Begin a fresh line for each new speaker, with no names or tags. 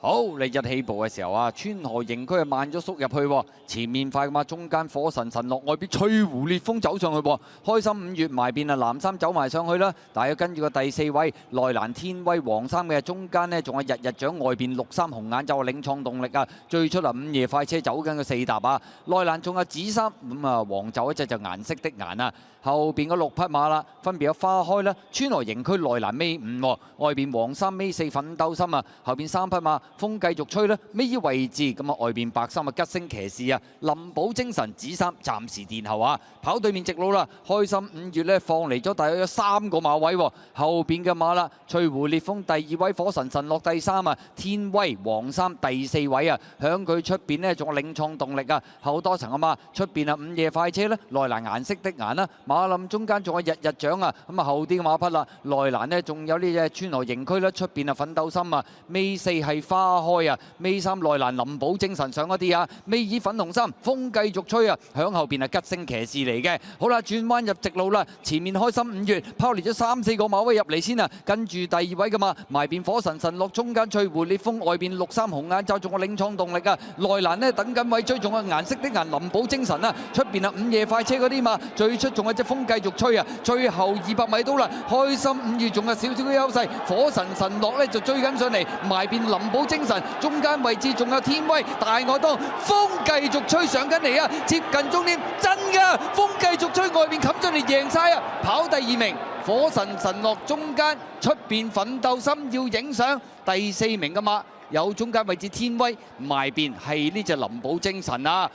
好，你一起步嘅時候啊，川河營區慢咗縮入去喎，前面快噶嘛，中間火神神落外邊翠湖烈風走上去喎，開心5月埋邊啊，藍衫走埋上去啦，大約跟住個第4位內蘭天威黃衫嘅中間呢，仲有日日長外邊綠衫紅眼就領創動力啊，最出啊午夜快車走緊個4搭啊，內蘭仲有紫衫咁啊黃就一隻就顏色的顏啊，後邊嗰6匹馬啦，分別有花開啦，川河營區內蘭尾5，外邊黃衫尾4奮鬥心啊，後邊3匹馬。風繼續吹啦，尾依位置咁啊，外邊白衫啊吉星騎士啊，林寶精神紫衫暫時殿後啊，跑對面直路啦，開心5月咧放嚟咗大約有3個馬位喎，後邊嘅馬啦，翠湖烈風第2位，火神神落第3啊，天威黃衫第4位啊，響佢出邊呢，仲有領創動力啊，後多層啊嘛，出邊啊午夜快車咧，內蘭顏色的顏啦，馬林中間仲有日日長啊，咁啊後啲嘅馬匹啦，內蘭呢，仲有呢隻川河營區啦，出邊啊奮鬥心啊，尾4係花開啊，尾3內蘭林寶精神上一啲啊，尾二粉紅衫風繼續吹啊，響後邊係吉星騎士嚟嘅。好啦，轉彎入直路啦，前面開心5月拋嚟咗3、4個馬位入嚟先啊，跟住第2位噶嘛，埋邊火神神落中間翠湖烈風外邊綠衫紅眼罩仲有領創動力啊，內蘭呢，等緊位追仲有顏色的顏林寶精神啊，出邊啊午夜快車嗰啲嘛，最出仲有隻風繼續吹啊，最後200米到啦，開心5月仲有少少嘅優勢，火神神落呢就追緊上嚟，埋邊林寶精神。中間位置仲有天威大外檔，風繼續吹上緊嚟啊！接近終點，真㗎，風繼續吹，外面冚咗嚟贏晒啊！跑第2名，火神神落中間，出邊奮鬥心要影相，第4名嘅馬有中間位置天威，埋邊係呢隻林寶精神啊！